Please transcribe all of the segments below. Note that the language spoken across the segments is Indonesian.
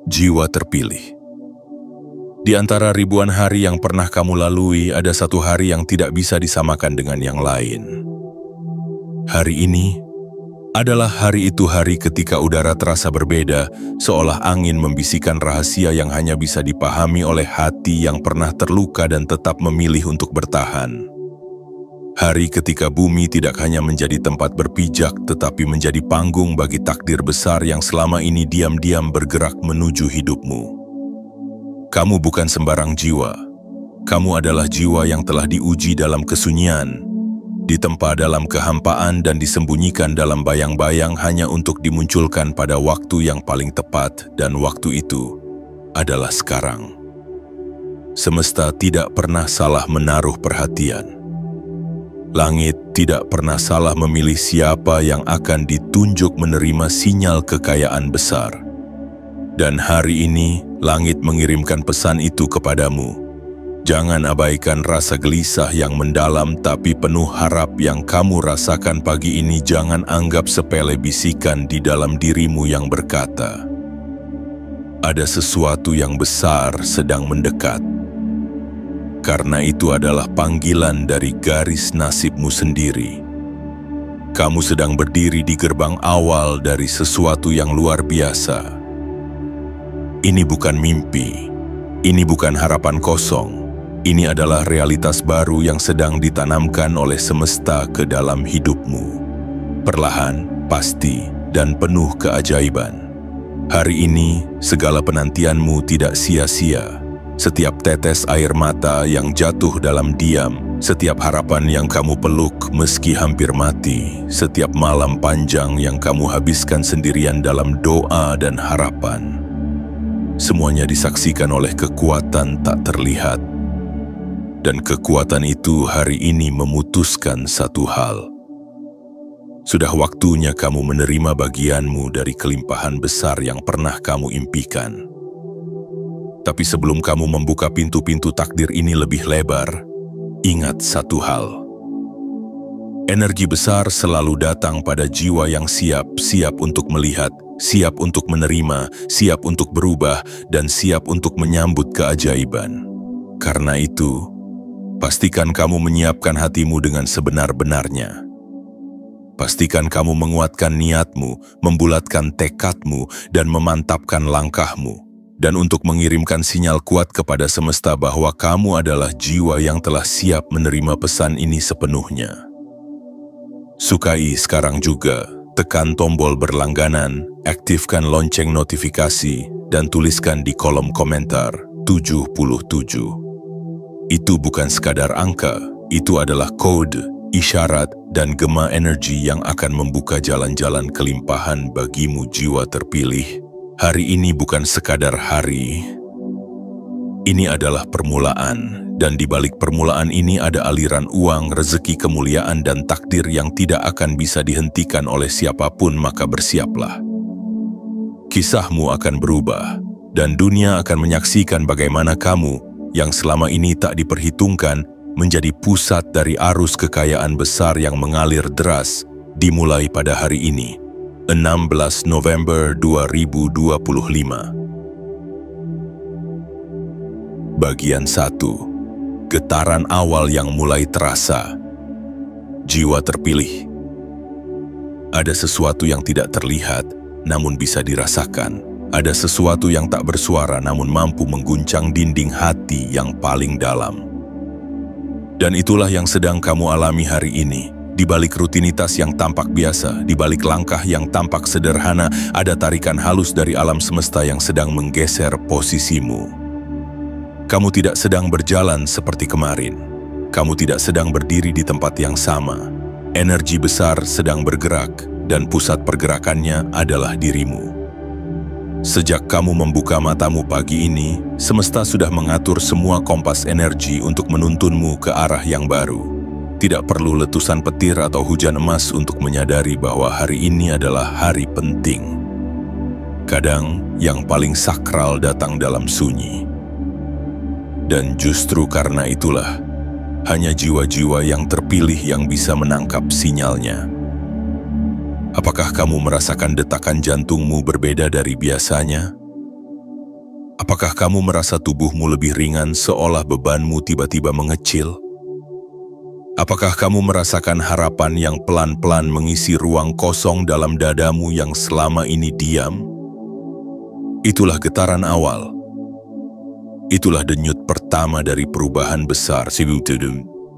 Jiwa terpilih. Di antara ribuan hari yang pernah kamu lalui, ada satu hari yang tidak bisa disamakan dengan yang lain. Hari ini adalah hari ketika udara terasa berbeda, seolah angin membisikkan rahasia yang hanya bisa dipahami oleh hati yang pernah terluka dan tetap memilih untuk bertahan. Hari ketika bumi tidak hanya menjadi tempat berpijak, tetapi menjadi panggung bagi takdir besar yang selama ini diam-diam bergerak menuju hidupmu. Kamu bukan sembarang jiwa. Kamu adalah jiwa yang telah diuji dalam kesunyian, ditempa dalam kehampaan dan disembunyikan dalam bayang-bayang hanya untuk dimunculkan pada waktu yang paling tepat, dan waktu itu adalah sekarang. Semesta tidak pernah salah menaruh perhatian. Langit tidak pernah salah memilih siapa yang akan ditunjuk menerima sinyal kekayaan besar. Dan hari ini, langit mengirimkan pesan itu kepadamu. Jangan abaikan rasa gelisah yang mendalam tapi penuh harap yang kamu rasakan pagi ini. Jangan anggap sepele bisikan di dalam dirimu yang berkata, ada sesuatu yang besar sedang mendekat. Karena itu adalah panggilan dari garis nasibmu sendiri. Kamu sedang berdiri di gerbang awal dari sesuatu yang luar biasa. Ini bukan mimpi, ini bukan harapan kosong. Ini adalah realitas baru yang sedang ditanamkan oleh semesta ke dalam hidupmu. Perlahan, pasti, dan penuh keajaiban. Hari ini, segala penantianmu tidak sia-sia. Setiap tetes air mata yang jatuh dalam diam, setiap harapan yang kamu peluk meski hampir mati, setiap malam panjang yang kamu habiskan sendirian dalam doa dan harapan. Semuanya disaksikan oleh kekuatan tak terlihat. Dan kekuatan itu hari ini memutuskan satu hal. Sudah waktunya kamu menerima bagianmu dari kelimpahan besar yang pernah kamu impikan. Tapi sebelum kamu membuka pintu-pintu takdir ini lebih lebar, ingat satu hal. Energi besar selalu datang pada jiwa yang siap untuk melihat, siap untuk menerima, siap untuk berubah, dan siap untuk menyambut keajaiban. Karena itu, pastikan kamu menyiapkan hatimu dengan sebenar-benarnya. Pastikan kamu menguatkan niatmu, membulatkan tekadmu, dan memantapkan langkahmu. Dan untuk mengirimkan sinyal kuat kepada semesta bahwa kamu adalah jiwa yang telah siap menerima pesan ini sepenuhnya. Sukai sekarang juga, tekan tombol berlangganan, aktifkan lonceng notifikasi, dan tuliskan di kolom komentar 77. Itu bukan sekadar angka, itu adalah kode, isyarat, dan gema energi yang akan membuka jalan-jalan kelimpahan bagimu jiwa terpilih. Hari ini bukan sekadar hari, ini adalah permulaan, dan di balik permulaan ini ada aliran uang, rezeki, kemuliaan, dan takdir yang tidak akan bisa dihentikan oleh siapapun. Maka bersiaplah. Kisahmu akan berubah, dan dunia akan menyaksikan bagaimana kamu, yang selama ini tak diperhitungkan, menjadi pusat dari arus kekayaan besar yang mengalir deras, dimulai pada hari ini. 16 November 2025. Bagian 1. Getaran awal yang mulai terasa. Jiwa terpilih. Ada sesuatu yang tidak terlihat, namun bisa dirasakan. Ada sesuatu yang tak bersuara, namun mampu mengguncang dinding hati yang paling dalam. Dan itulah yang sedang kamu alami hari ini. Di balik rutinitas yang tampak biasa, di balik langkah yang tampak sederhana, ada tarikan halus dari alam semesta yang sedang menggeser posisimu. Kamu tidak sedang berjalan seperti kemarin. Kamu tidak sedang berdiri di tempat yang sama. Energi besar sedang bergerak, dan pusat pergerakannya adalah dirimu. Sejak kamu membuka matamu pagi ini, semesta sudah mengatur semua kompas energi untuk menuntunmu ke arah yang baru. Tidak perlu letusan petir atau hujan emas untuk menyadari bahwa hari ini adalah hari penting. Kadang yang paling sakral datang dalam sunyi. Dan justru karena itulah, hanya jiwa-jiwa yang terpilih yang bisa menangkap sinyalnya. Apakah kamu merasakan detakan jantungmu berbeda dari biasanya? Apakah kamu merasa tubuhmu lebih ringan seolah bebanmu tiba-tiba mengecil? Apakah kamu merasakan harapan yang pelan-pelan mengisi ruang kosong dalam dadamu yang selama ini diam? Itulah getaran awal. Itulah denyut pertama dari perubahan besar.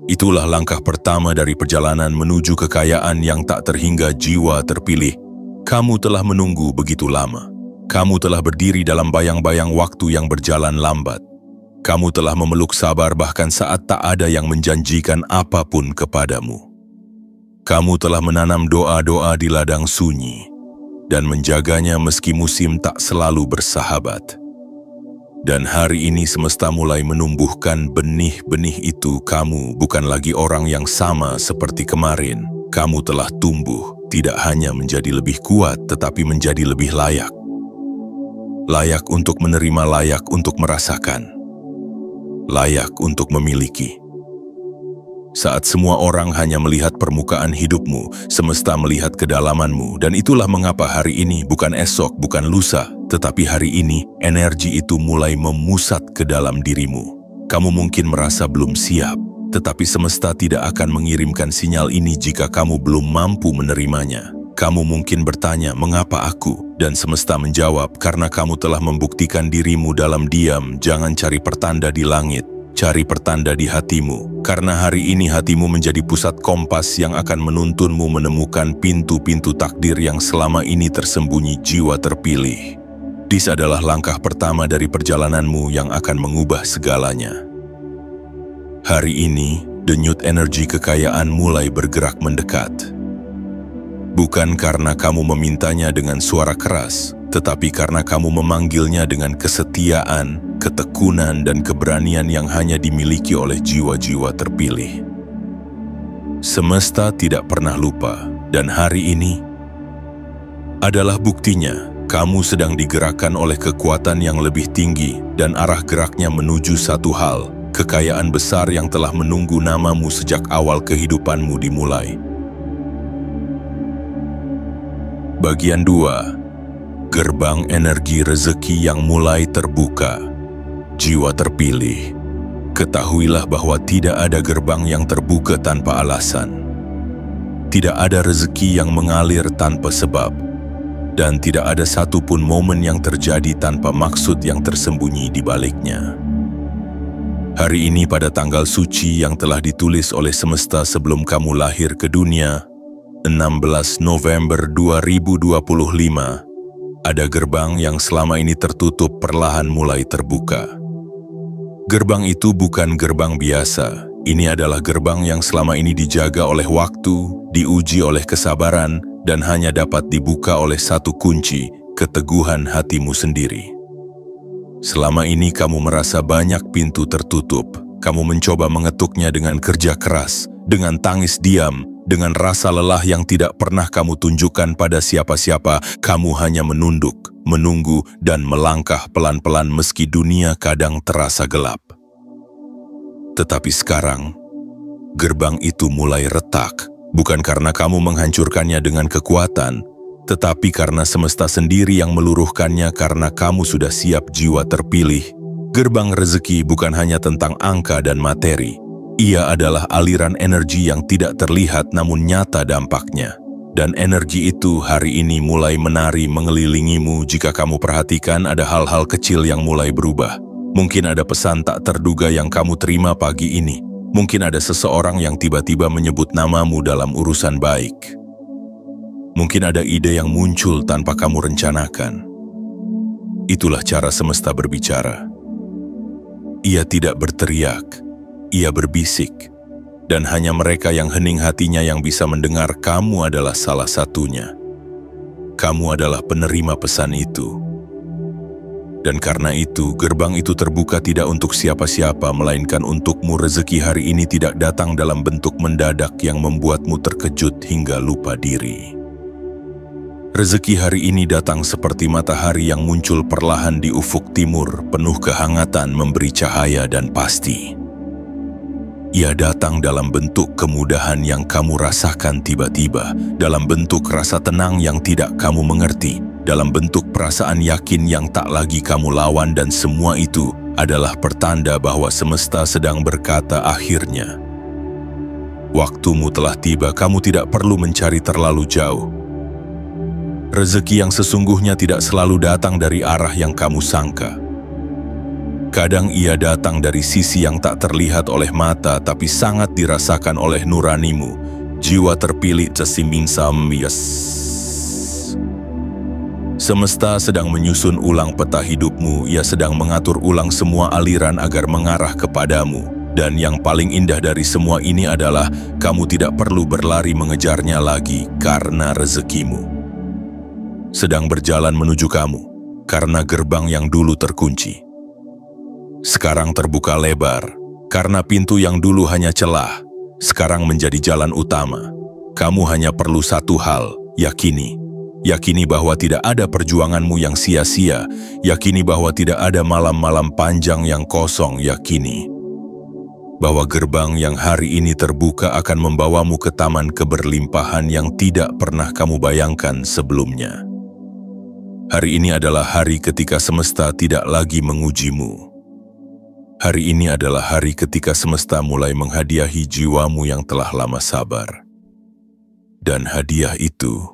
Itulah langkah pertama dari perjalanan menuju kekayaan yang tak terhingga jiwa terpilih. Kamu telah menunggu begitu lama. Kamu telah berdiri dalam bayang-bayang waktu yang berjalan lambat. Kamu telah memeluk sabar bahkan saat tak ada yang menjanjikan apapun kepadamu. Kamu telah menanam doa-doa di ladang sunyi dan menjaganya meski musim tak selalu bersahabat. Dan hari ini semesta mulai menumbuhkan benih-benih itu. Kamu bukan lagi orang yang sama seperti kemarin. Kamu telah tumbuh, tidak hanya menjadi lebih kuat, tetapi menjadi lebih layak. Layak untuk menerima, layak untuk merasakan. Layak untuk memiliki. Saat semua orang hanya melihat permukaan hidupmu, semesta melihat kedalamanmu, dan itulah mengapa hari ini, bukan esok, bukan lusa, tetapi hari ini, energi itu mulai memusat ke dalam dirimu. Kamu mungkin merasa belum siap, tetapi semesta tidak akan mengirimkan sinyal ini jika kamu belum mampu menerimanya. Kamu mungkin bertanya, mengapa aku? Dan semesta menjawab, karena kamu telah membuktikan dirimu dalam diam. Jangan cari pertanda di langit, cari pertanda di hatimu. Karena hari ini hatimu menjadi pusat kompas yang akan menuntunmu menemukan pintu-pintu takdir yang selama ini tersembunyi. Jiwa terpilih. Dis adalah langkah pertama dari perjalananmu yang akan mengubah segalanya. Hari ini, denyut energi kekayaan mulai bergerak mendekat. Bukan karena kamu memintanya dengan suara keras, tetapi karena kamu memanggilnya dengan kesetiaan, ketekunan, dan keberanian yang hanya dimiliki oleh jiwa-jiwa terpilih. Semesta tidak pernah lupa, dan hari ini adalah buktinya. Kamu sedang digerakkan oleh kekuatan yang lebih tinggi dan arah geraknya menuju satu hal, kekayaan besar yang telah menunggu namamu sejak awal kehidupanmu dimulai. Bagian 2. Gerbang energi rezeki yang mulai terbuka. Jiwa terpilih, ketahuilah bahwa tidak ada gerbang yang terbuka tanpa alasan. Tidak ada rezeki yang mengalir tanpa sebab. Dan tidak ada satupun momen yang terjadi tanpa maksud yang tersembunyi di baliknya. Hari ini pada tanggal suci yang telah ditulis oleh semesta sebelum kamu lahir ke dunia, 16 November 2025, ada gerbang yang selama ini tertutup perlahan mulai terbuka. Gerbang itu bukan gerbang biasa. Ini adalah gerbang yang selama ini dijaga oleh waktu, diuji oleh kesabaran, dan hanya dapat dibuka oleh satu kunci, keteguhan hatimu sendiri. Selama ini kamu merasa banyak pintu tertutup. Kamu mencoba mengetuknya dengan kerja keras, dengan tangis diam, dengan rasa lelah yang tidak pernah kamu tunjukkan pada siapa-siapa. Kamu hanya menunduk, menunggu, dan melangkah pelan-pelan meski dunia kadang terasa gelap. Tetapi sekarang, gerbang itu mulai retak. Bukan karena kamu menghancurkannya dengan kekuatan, tetapi karena semesta sendiri yang meluruhkannya karena kamu sudah siap. Jiwa terpilih. Gerbang rezeki bukan hanya tentang angka dan materi. Ia adalah aliran energi yang tidak terlihat namun nyata dampaknya. Dan energi itu hari ini mulai menari mengelilingimu. Jika kamu perhatikan, ada hal-hal kecil yang mulai berubah. Mungkin ada pesan tak terduga yang kamu terima pagi ini. Mungkin ada seseorang yang tiba-tiba menyebut namamu dalam urusan baik. Mungkin ada ide yang muncul tanpa kamu rencanakan. Itulah cara semesta berbicara. Ia tidak berteriak, ia berbisik. Dan hanya mereka yang hening hatinya yang bisa mendengar. Kamu adalah salah satunya. Kamu adalah penerima pesan itu. Dan karena itu, gerbang itu terbuka tidak untuk siapa-siapa, melainkan untukmu. Rezeki hari ini tidak datang dalam bentuk mendadak yang membuatmu terkejut hingga lupa diri. Rezeki hari ini datang seperti matahari yang muncul perlahan di ufuk timur, penuh kehangatan, memberi cahaya dan pasti. Ia datang dalam bentuk kemudahan yang kamu rasakan tiba-tiba, dalam bentuk rasa tenang yang tidak kamu mengerti, dalam bentuk perasaan yakin yang tak lagi kamu lawan, dan semua itu adalah pertanda bahwa semesta sedang berkata akhirnya. Waktumu telah tiba, kamu tidak perlu mencari terlalu jauh. Rezeki yang sesungguhnya tidak selalu datang dari arah yang kamu sangka. Kadang ia datang dari sisi yang tak terlihat oleh mata tapi sangat dirasakan oleh nuranimu, jiwa terpilih Cesiminsamyas. Semesta sedang menyusun ulang peta hidupmu, ia sedang mengatur ulang semua aliran agar mengarah kepadamu. Dan yang paling indah dari semua ini adalah kamu tidak perlu berlari mengejarnya lagi karena rezekimu sedang berjalan menuju kamu, karena gerbang yang dulu terkunci sekarang terbuka lebar, karena pintu yang dulu hanya celah sekarang menjadi jalan utama. Kamu hanya perlu satu hal, yakini bahwa tidak ada perjuanganmu yang sia-sia, yakini bahwa tidak ada malam-malam panjang yang kosong, yakini bahwa gerbang yang hari ini terbuka akan membawamu ke taman keberlimpahan yang tidak pernah kamu bayangkan sebelumnya. Hari ini adalah hari ketika semesta tidak lagi mengujimu. Hari ini adalah hari ketika semesta mulai menghadiahi jiwamu yang telah lama sabar. Dan hadiah itu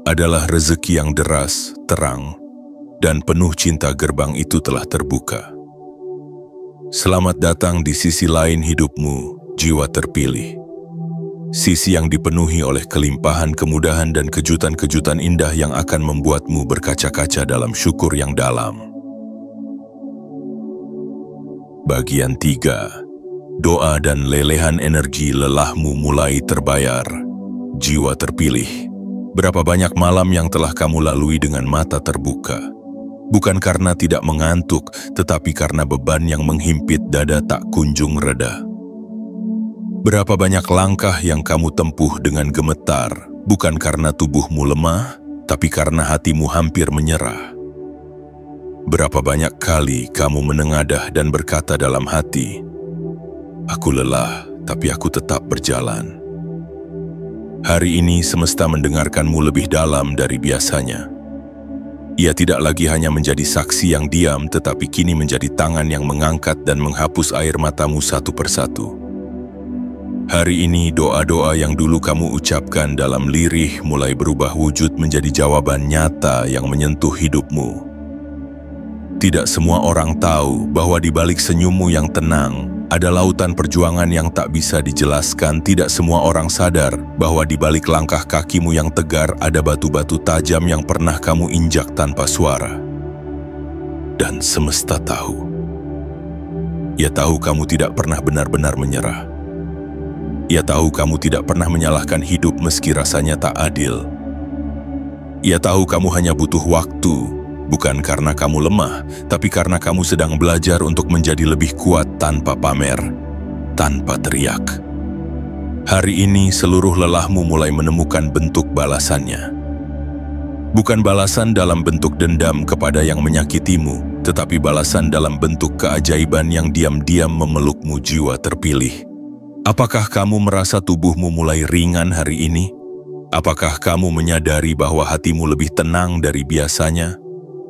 adalah rezeki yang deras, terang, dan penuh cinta. Gerbang itu telah terbuka. Selamat datang di sisi lain hidupmu, jiwa terpilih. Sisi yang dipenuhi oleh kelimpahan, kemudahan, dan kejutan-kejutan indah yang akan membuatmu berkaca-kaca dalam syukur yang dalam. Bagian 3. Doa dan lelehan energi lelahmu mulai terbayar. Jiwa terpilih. Berapa banyak malam yang telah kamu lalui dengan mata terbuka. Bukan karena tidak mengantuk, tetapi karena beban yang menghimpit dada tak kunjung reda. Berapa banyak langkah yang kamu tempuh dengan gemetar, bukan karena tubuhmu lemah, tapi karena hatimu hampir menyerah. Berapa banyak kali kamu menengadah dan berkata dalam hati, "Aku lelah, tapi aku tetap berjalan." Hari ini semesta mendengarkanmu lebih dalam dari biasanya. Ia tidak lagi hanya menjadi saksi yang diam, tetapi kini menjadi tangan yang mengangkat dan menghapus air matamu satu persatu. Hari ini doa-doa yang dulu kamu ucapkan dalam lirih mulai berubah wujud menjadi jawaban nyata yang menyentuh hidupmu. Tidak semua orang tahu bahwa di balik senyummu yang tenang, ada lautan perjuangan yang tak bisa dijelaskan. Tidak semua orang sadar bahwa di balik langkah kakimu yang tegar ada batu-batu tajam yang pernah kamu injak tanpa suara. Dan semesta tahu. Ia tahu kamu tidak pernah benar-benar menyerah. Ia tahu kamu tidak pernah menyalahkan hidup meski rasanya tak adil. Ia tahu kamu hanya butuh waktu. Bukan karena kamu lemah, tapi karena kamu sedang belajar untuk menjadi lebih kuat tanpa pamer, tanpa teriak. Hari ini seluruh lelahmu mulai menemukan bentuk balasannya. Bukan balasan dalam bentuk dendam kepada yang menyakitimu, tetapi balasan dalam bentuk keajaiban yang diam-diam memelukmu, jiwa terpilih. Apakah kamu merasa tubuhmu mulai ringan hari ini? Apakah kamu menyadari bahwa hatimu lebih tenang dari biasanya?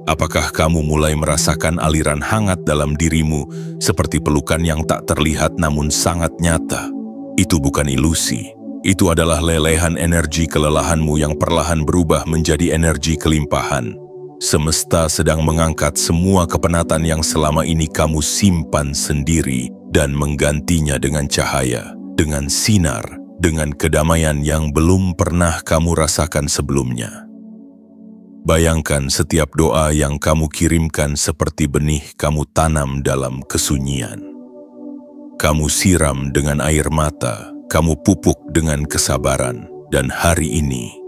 Apakah kamu mulai merasakan aliran hangat dalam dirimu seperti pelukan yang tak terlihat namun sangat nyata? Itu bukan ilusi. Itu adalah lelehan energi kelelahanmu yang perlahan berubah menjadi energi kelimpahan. Semesta sedang mengangkat semua kepenatan yang selama ini kamu simpan sendiri dan menggantinya dengan cahaya, dengan sinar, dengan kedamaian yang belum pernah kamu rasakan sebelumnya. Bayangkan setiap doa yang kamu kirimkan seperti benih kamu tanam dalam kesunyian. Kamu siram dengan air mata, kamu pupuk dengan kesabaran, dan hari ini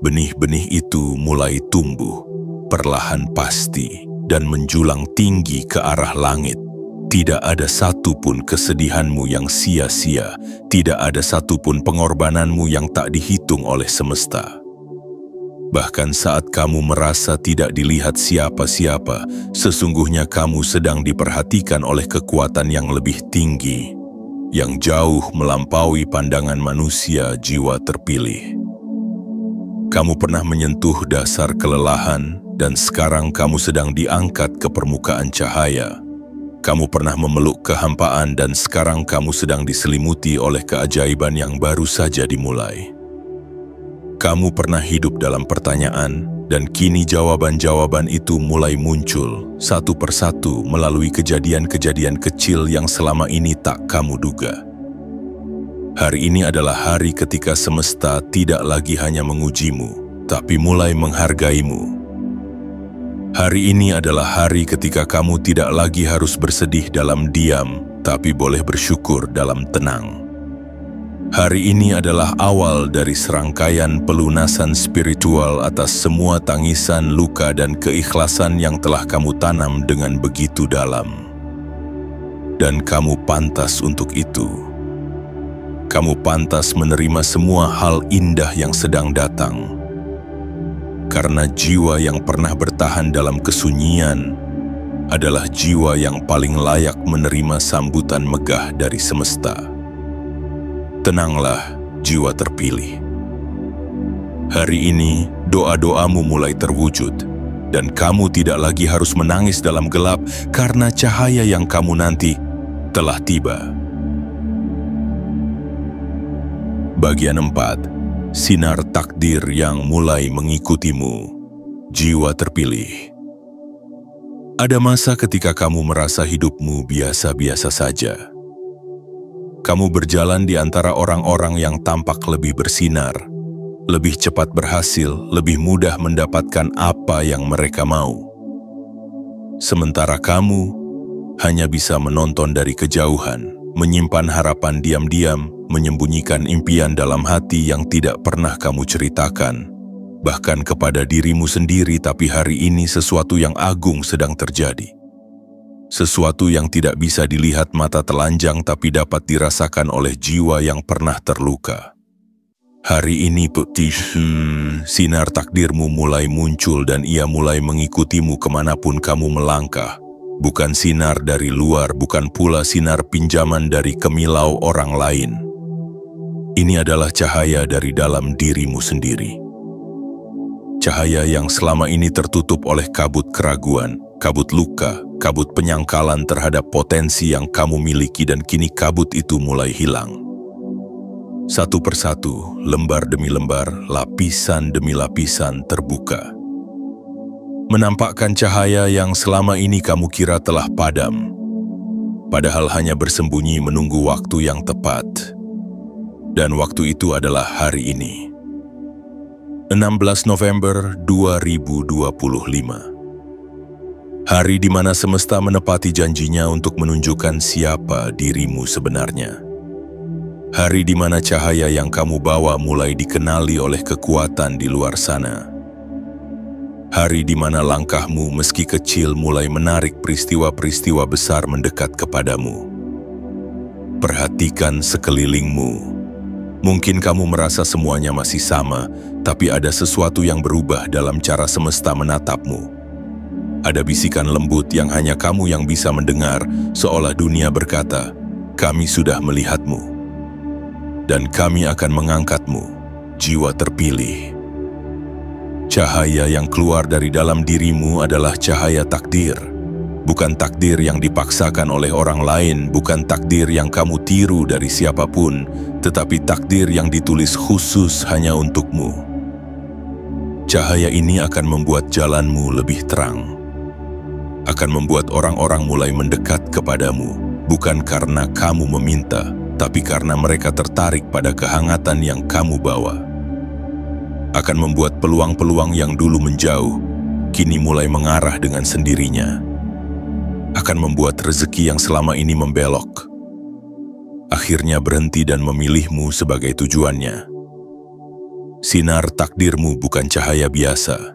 benih-benih itu mulai tumbuh, perlahan pasti, dan menjulang tinggi ke arah langit. Tidak ada satupun kesedihanmu yang sia-sia, tidak ada satupun pengorbananmu yang tak dihitung oleh semesta. Bahkan saat kamu merasa tidak dilihat siapa-siapa, sesungguhnya kamu sedang diperhatikan oleh kekuatan yang lebih tinggi, yang jauh melampaui pandangan manusia, jiwa terpilih. Kamu pernah menyentuh dasar kelelahan, dan sekarang kamu sedang diangkat ke permukaan cahaya. Kamu pernah memeluk kehampaan, dan sekarang kamu sedang diselimuti oleh keajaiban yang baru saja dimulai. Kamu pernah hidup dalam pertanyaan, dan kini jawaban-jawaban itu mulai muncul satu persatu melalui kejadian-kejadian kecil yang selama ini tak kamu duga. Hari ini adalah hari ketika semesta tidak lagi hanya mengujimu, tapi mulai menghargaimu. Hari ini adalah hari ketika kamu tidak lagi harus bersedih dalam diam, tapi boleh bersyukur dalam tenang. Hari ini adalah awal dari serangkaian pelunasan spiritual atas semua tangisan, luka, dan keikhlasan yang telah kamu tanam dengan begitu dalam. Dan kamu pantas untuk itu. Kamu pantas menerima semua hal indah yang sedang datang. Karena jiwa yang pernah bertahan dalam kesunyian adalah jiwa yang paling layak menerima sambutan megah dari semesta. Tenanglah, jiwa terpilih. Hari ini, doa-doamu mulai terwujud, dan kamu tidak lagi harus menangis dalam gelap karena cahaya yang kamu nanti telah tiba. Bagian 4. Sinar takdir yang mulai mengikutimu. Jiwa terpilih. Ada masa ketika kamu merasa hidupmu biasa-biasa saja. Kamu berjalan di antara orang-orang yang tampak lebih bersinar, lebih cepat berhasil, lebih mudah mendapatkan apa yang mereka mau. Sementara kamu hanya bisa menonton dari kejauhan, menyimpan harapan diam-diam, menyembunyikan impian dalam hati yang tidak pernah kamu ceritakan, bahkan kepada dirimu sendiri. Tapi hari ini sesuatu yang agung sedang terjadi. Sesuatu yang tidak bisa dilihat mata telanjang tapi dapat dirasakan oleh jiwa yang pernah terluka. Hari ini sinar takdirmu mulai muncul dan ia mulai mengikutimu kemanapun kamu melangkah. Bukan sinar dari luar, bukan pula sinar pinjaman dari kemilau orang lain. Ini adalah cahaya dari dalam dirimu sendiri. Cahaya yang selama ini tertutup oleh kabut keraguan, kabut luka, kabut penyangkalan terhadap potensi yang kamu miliki, dan kini kabut itu mulai hilang. Satu persatu, lembar demi lembar, lapisan demi lapisan terbuka. Menampakkan cahaya yang selama ini kamu kira telah padam, padahal hanya bersembunyi menunggu waktu yang tepat. Dan waktu itu adalah hari ini. 16 November 2025. Hari di mana semesta menepati janjinya untuk menunjukkan siapa dirimu sebenarnya. Hari di mana cahaya yang kamu bawa mulai dikenali oleh kekuatan di luar sana. Hari di mana langkahmu meski kecil mulai menarik peristiwa-peristiwa besar mendekat kepadamu. Perhatikan sekelilingmu. Mungkin kamu merasa semuanya masih sama, tapi ada sesuatu yang berubah dalam cara semesta menatapmu. Ada bisikan lembut yang hanya kamu yang bisa mendengar, seolah dunia berkata, "Kami sudah melihatmu. Dan kami akan mengangkatmu, jiwa terpilih." Cahaya yang keluar dari dalam dirimu adalah cahaya takdir. Bukan takdir yang dipaksakan oleh orang lain, bukan takdir yang kamu tiru dari siapapun, tetapi takdir yang ditulis khusus hanya untukmu. Cahaya ini akan membuat jalanmu lebih terang. Akan membuat orang-orang mulai mendekat kepadamu, bukan karena kamu meminta, tapi karena mereka tertarik pada kehangatan yang kamu bawa. Akan membuat peluang-peluang yang dulu menjauh, kini mulai mengarah dengan sendirinya. Akan membuat rezeki yang selama ini membelok, akhirnya berhenti dan memilihmu sebagai tujuannya. Sinar takdirmu bukan cahaya biasa.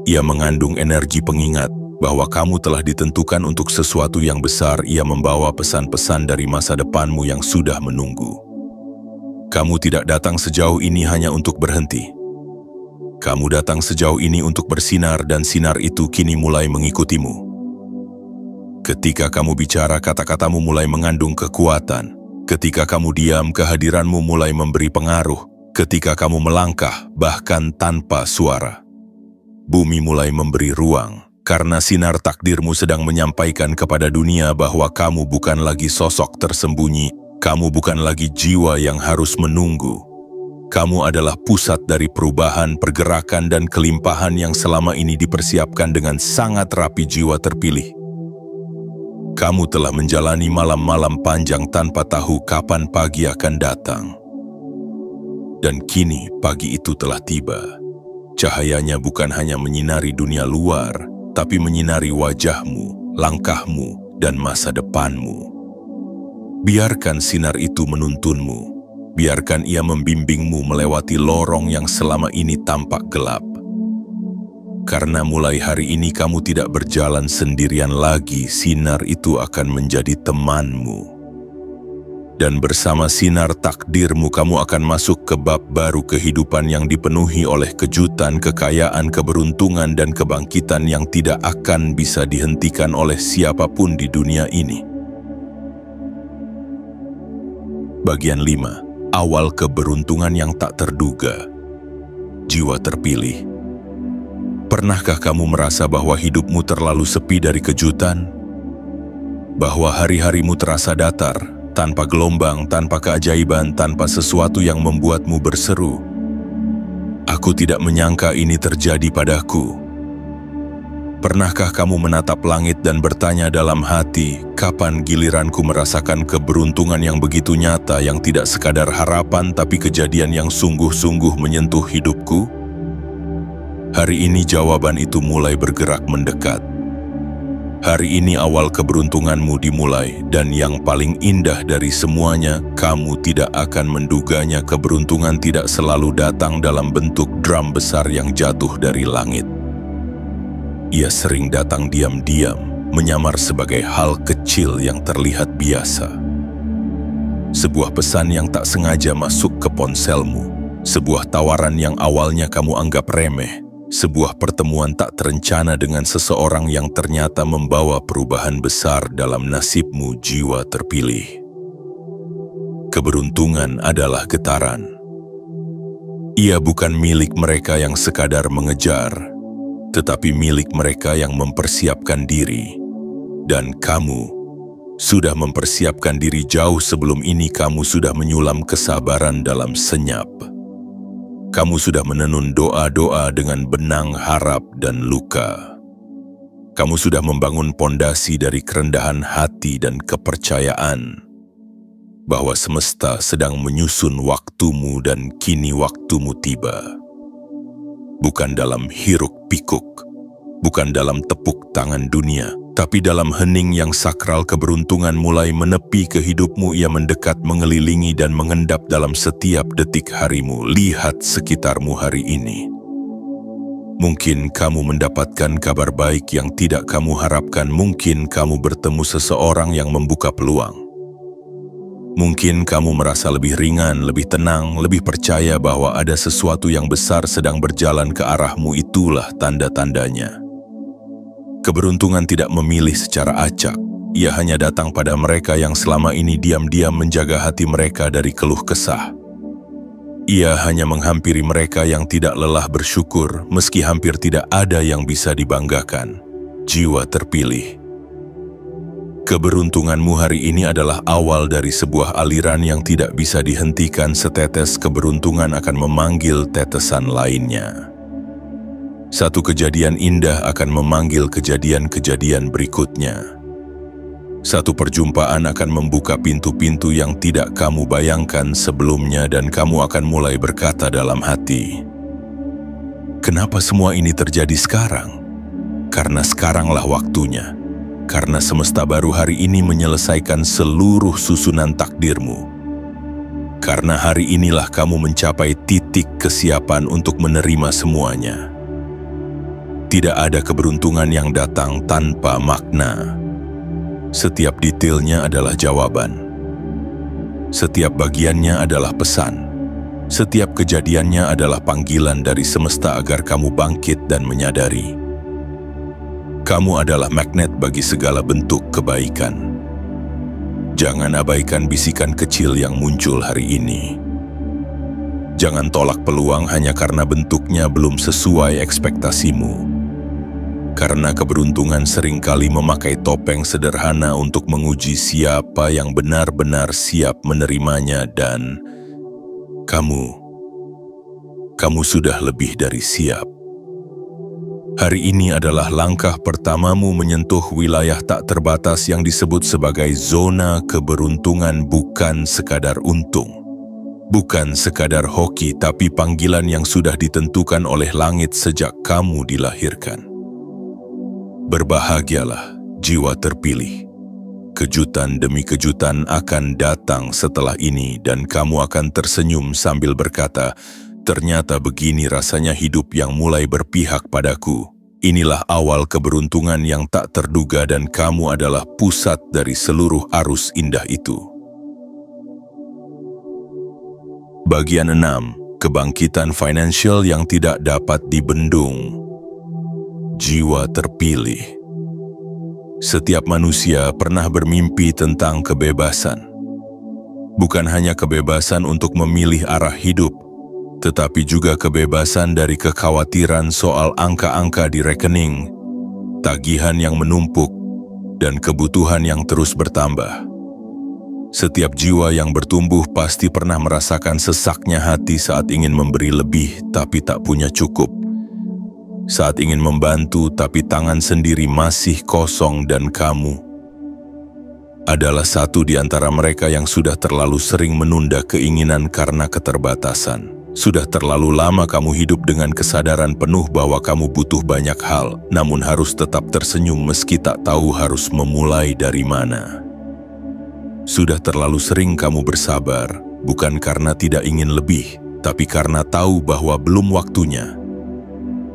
Ia mengandung energi pengingat bahwa kamu telah ditentukan untuk sesuatu yang besar. Ia membawa pesan-pesan dari masa depanmu yang sudah menunggu. Kamu tidak datang sejauh ini hanya untuk berhenti. Kamu datang sejauh ini untuk bersinar, dan sinar itu kini mulai mengikutimu. Ketika kamu bicara, kata-katamu mulai mengandung kekuatan. Ketika kamu diam, kehadiranmu mulai memberi pengaruh. Ketika kamu melangkah, bahkan tanpa suara, bumi mulai memberi ruang, karena sinar takdirmu sedang menyampaikan kepada dunia bahwa kamu bukan lagi sosok tersembunyi, kamu bukan lagi jiwa yang harus menunggu. Kamu adalah pusat dari perubahan, pergerakan, dan kelimpahan yang selama ini dipersiapkan dengan sangat rapi jiwa terpilih. Kamu telah menjalani malam-malam panjang tanpa tahu kapan pagi akan datang. Dan kini pagi itu telah tiba. Cahayanya bukan hanya menyinari dunia luar, tapi menyinari wajahmu, langkahmu, dan masa depanmu. Biarkan sinar itu menuntunmu. Biarkan ia membimbingmu melewati lorong yang selama ini tampak gelap. Karena mulai hari ini kamu tidak berjalan sendirian lagi, sinar itu akan menjadi temanmu. Dan bersama sinar takdirmu kamu akan masuk ke bab baru kehidupan yang dipenuhi oleh kejutan, kekayaan, keberuntungan, dan kebangkitan yang tidak akan bisa dihentikan oleh siapapun di dunia ini. Bagian 5. Awal keberuntungan yang tak terduga. Jiwa terpilih. Pernahkah kamu merasa bahwa hidupmu terlalu sepi dari kejutan? Bahwa hari-harimu terasa datar, tanpa gelombang, tanpa keajaiban, tanpa sesuatu yang membuatmu berseru? Aku tidak menyangka ini terjadi padaku. Pernahkah kamu menatap langit dan bertanya dalam hati, kapan giliranku merasakan keberuntungan yang begitu nyata, yang tidak sekadar harapan tapi kejadian yang sungguh-sungguh menyentuh hidupku? Hari ini jawaban itu mulai bergerak mendekat. Hari ini awal keberuntunganmu dimulai, dan yang paling indah dari semuanya, kamu tidak akan menduganya keberuntungan tidak selalu datang dalam bentuk drum besar yang jatuh dari langit. Ia sering datang diam-diam, menyamar sebagai hal kecil yang terlihat biasa. Sebuah pesan yang tak sengaja masuk ke ponselmu, sebuah tawaran yang awalnya kamu anggap remeh, sebuah pertemuan tak terencana dengan seseorang yang ternyata membawa perubahan besar dalam nasibmu, jiwa terpilih. Keberuntungan adalah getaran. Ia bukan milik mereka yang sekadar mengejar, tetapi milik mereka yang mempersiapkan diri. Dan kamu sudah mempersiapkan diri jauh sebelum ini. Kamu sudah menyulam kesabaran dalam senyap. Kamu sudah menenun doa-doa dengan benang harap dan luka. Kamu sudah membangun pondasi dari kerendahan hati dan kepercayaan bahwa semesta sedang menyusun waktumu, dan kini waktumu tiba. Bukan dalam hiruk-pikuk, bukan dalam tepuk tangan dunia, tapi dalam hening yang sakral keberuntungan mulai menepi ke hidupmu. Ia mendekat, mengelilingi, dan mengendap dalam setiap detik harimu. Lihat sekitarmu hari ini. Mungkin kamu mendapatkan kabar baik yang tidak kamu harapkan. Mungkin kamu bertemu seseorang yang membuka peluang. Mungkin kamu merasa lebih ringan, lebih tenang, lebih percaya bahwa ada sesuatu yang besar sedang berjalan ke arahmu. Itulah tanda-tandanya. Keberuntungan tidak memilih secara acak. Ia hanya datang pada mereka yang selama ini diam-diam menjaga hati mereka dari keluh kesah. Ia hanya menghampiri mereka yang tidak lelah bersyukur, meski hampir tidak ada yang bisa dibanggakan. Jiwa terpilih. Keberuntunganmu hari ini adalah awal dari sebuah aliran yang tidak bisa dihentikan. Setetes keberuntungan akan memanggil tetesan lainnya. Satu kejadian indah akan memanggil kejadian-kejadian berikutnya. Satu perjumpaan akan membuka pintu-pintu yang tidak kamu bayangkan sebelumnya, dan kamu akan mulai berkata dalam hati, "Kenapa semua ini terjadi sekarang?" Karena sekaranglah waktunya. Karena semesta baru hari ini menyelesaikan seluruh susunan takdirmu. Karena hari inilah kamu mencapai titik kesiapan untuk menerima semuanya. Tidak ada keberuntungan yang datang tanpa makna. Setiap detailnya adalah jawaban. Setiap bagiannya adalah pesan. Setiap kejadiannya adalah panggilan dari semesta agar kamu bangkit dan menyadari. Kamu adalah magnet bagi segala bentuk kebaikan. Jangan abaikan bisikan kecil yang muncul hari ini. Jangan tolak peluang hanya karena bentuknya belum sesuai ekspektasimu. Karena keberuntungan seringkali memakai topeng sederhana untuk menguji siapa yang benar-benar siap menerimanya dan kamu sudah lebih dari siap. Hari ini adalah langkah pertamamu menyentuh wilayah tak terbatas yang disebut sebagai zona keberuntungan, bukan sekadar untung. Bukan sekadar hoki, tapi panggilan yang sudah ditentukan oleh langit sejak kamu dilahirkan. Berbahagialah, jiwa terpilih. Kejutan demi kejutan akan datang setelah ini dan kamu akan tersenyum sambil berkata, "Ternyata begini rasanya hidup yang mulai berpihak padaku." Inilah awal keberuntungan yang tak terduga dan kamu adalah pusat dari seluruh arus indah itu. Bagian 6. Kebangkitan finansial yang tidak dapat dibendung. Jiwa terpilih. Setiap manusia pernah bermimpi tentang kebebasan. Bukan hanya kebebasan untuk memilih arah hidup, tetapi juga kebebasan dari kekhawatiran soal angka-angka di rekening, tagihan yang menumpuk, dan kebutuhan yang terus bertambah. Setiap jiwa yang bertumbuh pasti pernah merasakan sesaknya hati saat ingin memberi lebih tapi tak punya cukup. Saat ingin membantu tapi tangan sendiri masih kosong dan kamu adalah satu di antara mereka yang sudah terlalu sering menunda keinginan karena keterbatasan. Sudah terlalu lama kamu hidup dengan kesadaran penuh bahwa kamu butuh banyak hal, namun harus tetap tersenyum meski tak tahu harus memulai dari mana. Sudah terlalu sering kamu bersabar, bukan karena tidak ingin lebih, tapi karena tahu bahwa belum waktunya.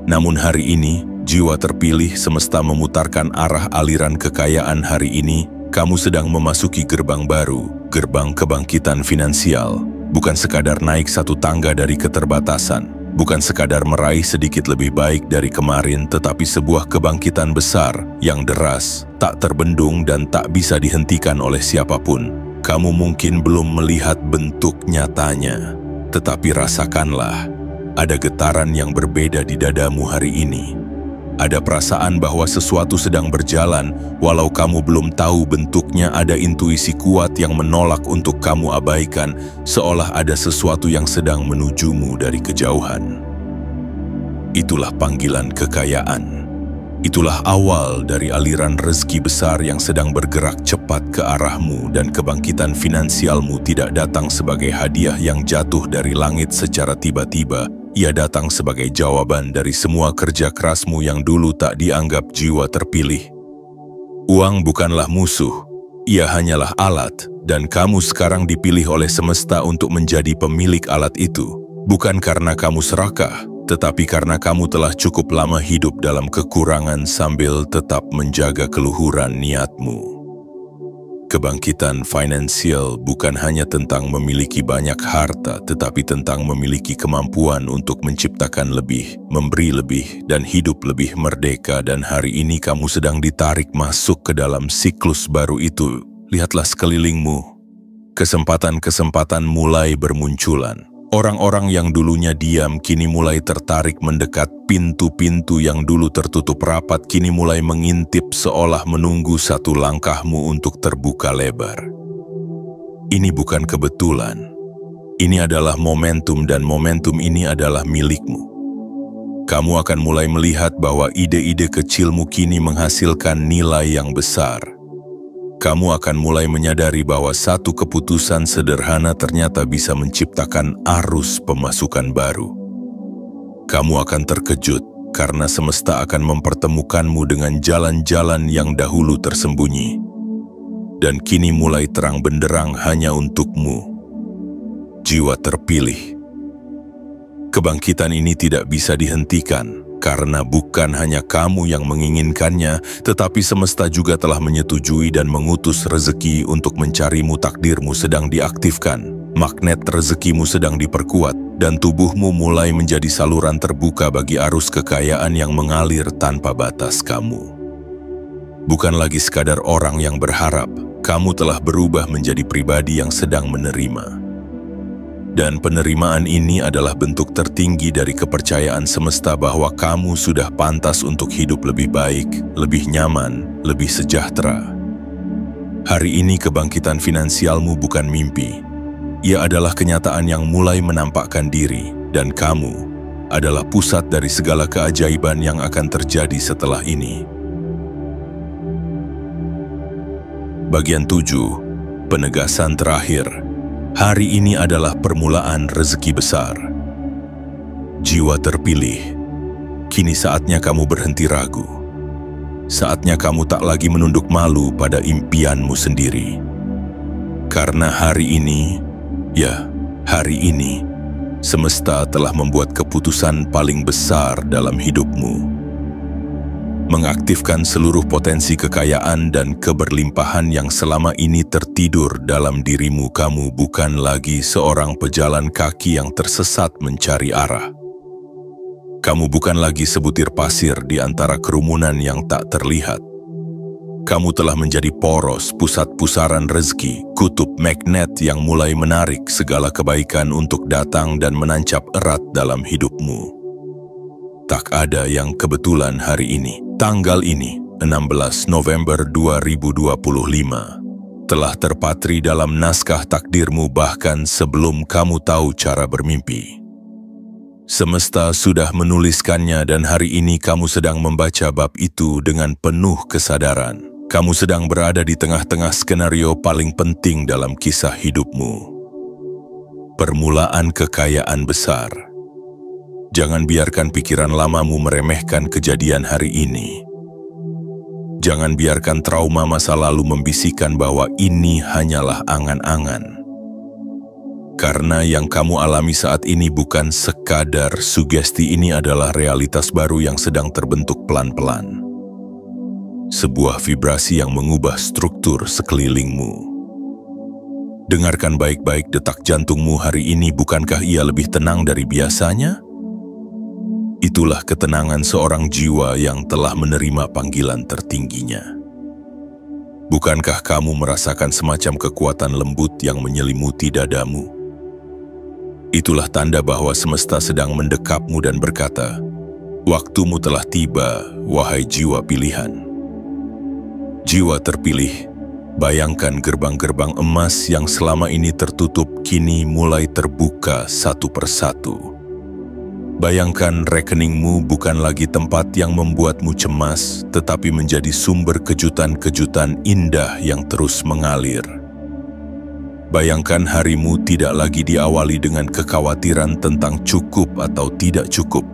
Namun hari ini, jiwa terpilih semesta memutarkan arah aliran kekayaan hari ini. Kamu sedang memasuki gerbang baru, gerbang kebangkitan finansial. Bukan sekadar naik satu tangga dari keterbatasan, bukan sekadar meraih sedikit lebih baik dari kemarin, tetapi sebuah kebangkitan besar yang deras, tak terbendung dan tak bisa dihentikan oleh siapapun. Kamu mungkin belum melihat bentuk nyatanya, tetapi rasakanlah, ada getaran yang berbeda di dadamu hari ini. Ada perasaan bahwa sesuatu sedang berjalan, walau kamu belum tahu bentuknya. Ada intuisi kuat yang menolak untuk kamu abaikan, seolah ada sesuatu yang sedang menujumu dari kejauhan. Itulah panggilan kekayaan. Itulah awal dari aliran rezeki besar yang sedang bergerak cepat ke arahmu, dan kebangkitan finansialmu tidak datang sebagai hadiah yang jatuh dari langit secara tiba-tiba. Ia datang sebagai jawaban dari semua kerja kerasmu yang dulu tak dianggap. Jiwa terpilih. Uang bukanlah musuh, ia hanyalah alat, dan kamu sekarang dipilih oleh semesta untuk menjadi pemilik alat itu. Bukan karena kamu serakah, tetapi karena kamu telah cukup lama hidup dalam kekurangan sambil tetap menjaga keluhuran niatmu. Kebangkitan finansial bukan hanya tentang memiliki banyak harta, tetapi tentang memiliki kemampuan untuk menciptakan lebih, memberi lebih, dan hidup lebih merdeka. Dan hari ini kamu sedang ditarik masuk ke dalam siklus baru itu. Lihatlah sekelilingmu. Kesempatan-kesempatan mulai bermunculan. Orang-orang yang dulunya diam kini mulai tertarik mendekat. Pintu-pintu yang dulu tertutup rapat kini mulai mengintip, seolah menunggu satu langkahmu untuk terbuka lebar. Ini bukan kebetulan. Ini adalah momentum, dan momentum ini adalah milikmu. Kamu akan mulai melihat bahwa ide-ide kecilmu kini menghasilkan nilai yang besar. Kamu akan mulai menyadari bahwa satu keputusan sederhana ternyata bisa menciptakan arus pemasukan baru. Kamu akan terkejut karena semesta akan mempertemukanmu dengan jalan-jalan yang dahulu tersembunyi, dan kini mulai terang benderang hanya untukmu. Jiwa terpilih. Kebangkitan ini tidak bisa dihentikan, karena bukan hanya kamu yang menginginkannya, tetapi semesta juga telah menyetujui dan mengutus rezeki untuk mencarimu. Takdirmu sedang diaktifkan, magnet rezekimu sedang diperkuat, dan tubuhmu mulai menjadi saluran terbuka bagi arus kekayaan yang mengalir tanpa batas. Kamu bukan lagi sekadar orang yang berharap, kamu telah berubah menjadi pribadi yang sedang menerima. Dan penerimaan ini adalah bentuk tertinggi dari kepercayaan semesta bahwa kamu sudah pantas untuk hidup lebih baik, lebih nyaman, lebih sejahtera. Hari ini kebangkitan finansialmu bukan mimpi. Ia adalah kenyataan yang mulai menampakkan diri, dan kamu adalah pusat dari segala keajaiban yang akan terjadi setelah ini. Bagian 7. Penegasan terakhir. Hari ini adalah permulaan rezeki besar. Jiwa terpilih, kini saatnya kamu berhenti ragu. Saatnya kamu tak lagi menunduk malu pada impianmu sendiri. Karena hari ini, semesta telah membuat keputusan paling besar dalam hidupmu. Mengaktifkan seluruh potensi kekayaan dan keberlimpahan yang selama ini tertidur dalam dirimu. Kamu bukan lagi seorang pejalan kaki yang tersesat mencari arah. Kamu bukan lagi sebutir pasir di antara kerumunan yang tak terlihat. Kamu telah menjadi poros, pusat pusaran rezeki, kutub magnet yang mulai menarik segala kebaikan untuk datang dan menancap erat dalam hidupmu. Tak ada yang kebetulan hari ini. Tanggal ini, 16 November 2025, telah terpatri dalam naskah takdirmu bahkan sebelum kamu tahu cara bermimpi. Semesta sudah menuliskannya dan hari ini kamu sedang membaca bab itu dengan penuh kesadaran. Kamu sedang berada di tengah-tengah skenario paling penting dalam kisah hidupmu. Permulaan kekayaan besar. Jangan biarkan pikiran lamamu meremehkan kejadian hari ini. Jangan biarkan trauma masa lalu membisikkan bahwa ini hanyalah angan-angan. Karena yang kamu alami saat ini bukan sekadar sugesti, ini adalah realitas baru yang sedang terbentuk pelan-pelan. Sebuah vibrasi yang mengubah struktur sekelilingmu. Dengarkan baik-baik detak jantungmu hari ini, bukankah ia lebih tenang dari biasanya? Itulah ketenangan seorang jiwa yang telah menerima panggilan tertingginya. Bukankah kamu merasakan semacam kekuatan lembut yang menyelimuti dadamu? Itulah tanda bahwa semesta sedang mendekapmu dan berkata, "Waktumu telah tiba, wahai jiwa pilihan." Jiwa terpilih, bayangkan gerbang-gerbang emas yang selama ini tertutup kini mulai terbuka satu persatu. Bayangkan rekeningmu bukan lagi tempat yang membuatmu cemas, tetapi menjadi sumber kejutan-kejutan indah yang terus mengalir. Bayangkan harimu tidak lagi diawali dengan kekhawatiran tentang cukup atau tidak cukup,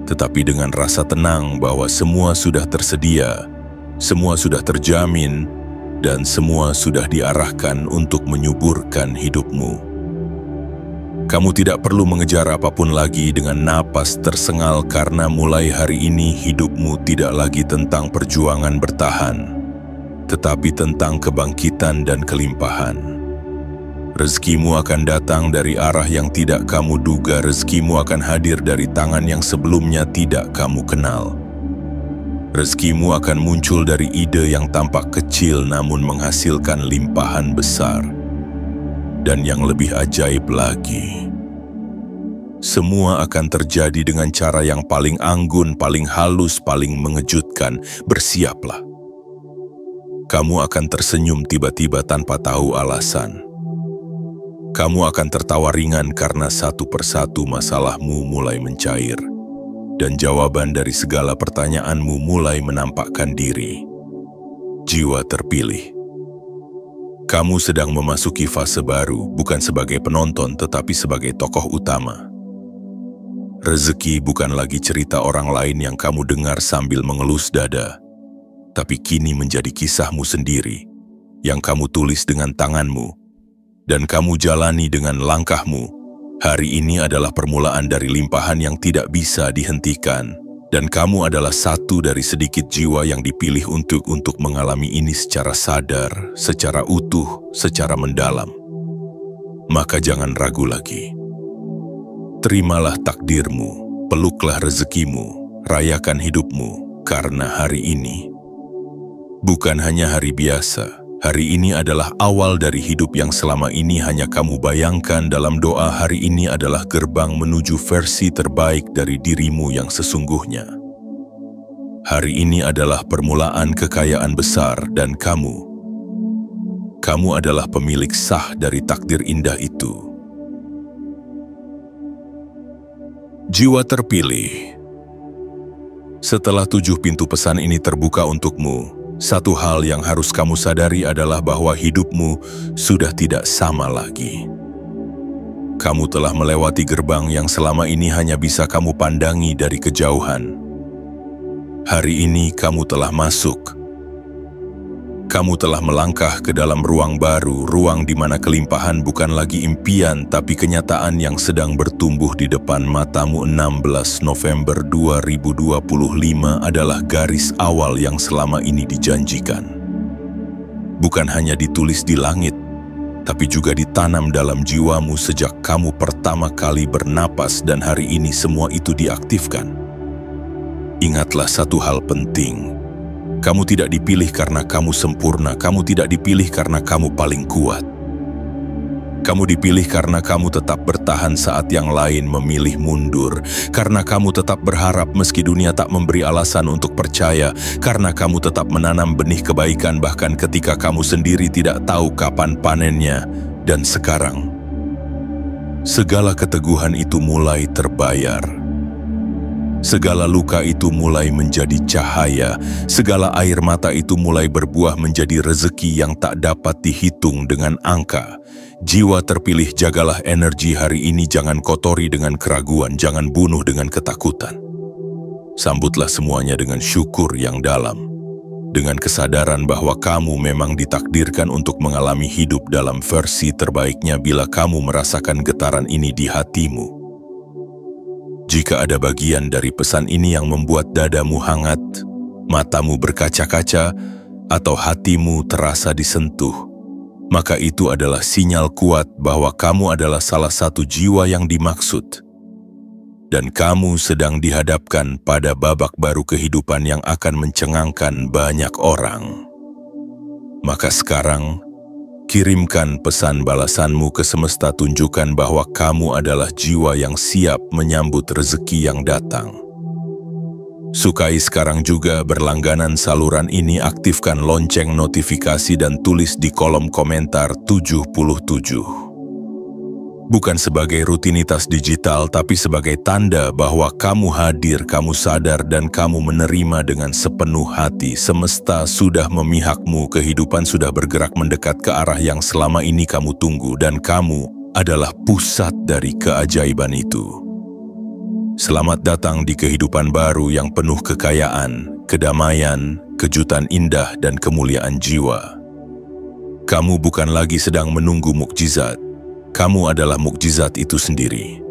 tetapi dengan rasa tenang bahwa semua sudah tersedia, semua sudah terjamin, dan semua sudah diarahkan untuk menyuburkan hidupmu. Kamu tidak perlu mengejar apapun lagi dengan napas tersengal karena mulai hari ini hidupmu tidak lagi tentang perjuangan bertahan, tetapi tentang kebangkitan dan kelimpahan. Rezekimu akan datang dari arah yang tidak kamu duga, rezekimu akan hadir dari tangan yang sebelumnya tidak kamu kenal. Rezekimu akan muncul dari ide yang tampak kecil namun menghasilkan limpahan besar. Dan yang lebih ajaib lagi, semua akan terjadi dengan cara yang paling anggun, paling halus, paling mengejutkan. Bersiaplah. Kamu akan tersenyum tiba-tiba tanpa tahu alasan. Kamu akan tertawa ringan karena satu persatu masalahmu mulai mencair. Dan jawaban dari segala pertanyaanmu mulai menampakkan diri. Jiwa terpilih. Kamu sedang memasuki fase baru, bukan sebagai penonton tetapi sebagai tokoh utama. Rezeki bukan lagi cerita orang lain yang kamu dengar sambil mengelus dada, tapi kini menjadi kisahmu sendiri, yang kamu tulis dengan tanganmu, dan kamu jalani dengan langkahmu. Hari ini adalah permulaan dari limpahan yang tidak bisa dihentikan, dan kamu adalah satu dari sedikit jiwa yang dipilih untuk mengalami ini secara sadar, secara utuh, secara mendalam. Maka jangan ragu lagi. Terimalah takdirmu, peluklah rezekimu, rayakan hidupmu, karena hari ini bukan hanya hari biasa, Hari ini adalah awal dari hidup yang selama ini hanya kamu bayangkan dalam doa. Hari ini adalah gerbang menuju versi terbaik dari dirimu yang sesungguhnya. Hari ini adalah permulaan kekayaan besar dan kamu adalah pemilik sah dari takdir indah itu. Jiwa terpilih. Setelah 7 pintu pesan ini terbuka untukmu, satu hal yang harus kamu sadari adalah bahwa hidupmu sudah tidak sama lagi. Kamu telah melewati gerbang yang selama ini hanya bisa kamu pandangi dari kejauhan. Hari ini kamu telah masuk. Kamu telah melangkah ke dalam ruang baru, ruang di mana kelimpahan bukan lagi impian, tapi kenyataan yang sedang bertumbuh di depan matamu. 16 November 2025 adalah garis awal yang selama ini dijanjikan. Bukan hanya ditulis di langit, tapi juga ditanam dalam jiwamu sejak kamu pertama kali bernapas, dan hari ini semua itu diaktifkan. Ingatlah satu hal penting. Kamu tidak dipilih karena kamu sempurna, kamu tidak dipilih karena kamu paling kuat. Kamu dipilih karena kamu tetap bertahan saat yang lain memilih mundur, karena kamu tetap berharap meski dunia tak memberi alasan untuk percaya, karena kamu tetap menanam benih kebaikan bahkan ketika kamu sendiri tidak tahu kapan panennya. Dan sekarang, segala keteguhan itu mulai terbayar. Segala luka itu mulai menjadi cahaya, segala air mata itu mulai berbuah menjadi rezeki yang tak dapat dihitung dengan angka. Jiwa terpilih, jagalah energi hari ini, jangan kotori dengan keraguan, jangan bunuh dengan ketakutan. Sambutlah semuanya dengan syukur yang dalam, dengan kesadaran bahwa kamu memang ditakdirkan untuk mengalami hidup dalam versi terbaiknya. Bila kamu merasakan getaran ini di hatimu, jika ada bagian dari pesan ini yang membuat dadamu hangat, matamu berkaca-kaca, atau hatimu terasa disentuh, maka itu adalah sinyal kuat bahwa kamu adalah salah satu jiwa yang dimaksud. Dan kamu sedang dihadapkan pada babak baru kehidupan yang akan mencengangkan banyak orang. Maka sekarang, kirimkan pesan balasanmu ke semesta, tunjukkan bahwa kamu adalah jiwa yang siap menyambut rezeki yang datang. Sukai sekarang juga berlangganan saluran ini, aktifkan lonceng notifikasi dan tulis di kolom komentar 77. Bukan sebagai rutinitas digital, tapi sebagai tanda bahwa kamu hadir, kamu sadar, dan kamu menerima dengan sepenuh hati. Semesta sudah memihakmu, kehidupan sudah bergerak mendekat ke arah yang selama ini kamu tunggu, dan kamu adalah pusat dari keajaiban itu. Selamat datang di kehidupan baru yang penuh kekayaan, kedamaian, kejutan indah, dan kemuliaan jiwa. Kamu bukan lagi sedang menunggu mukjizat. Kamu adalah mukjizat itu sendiri.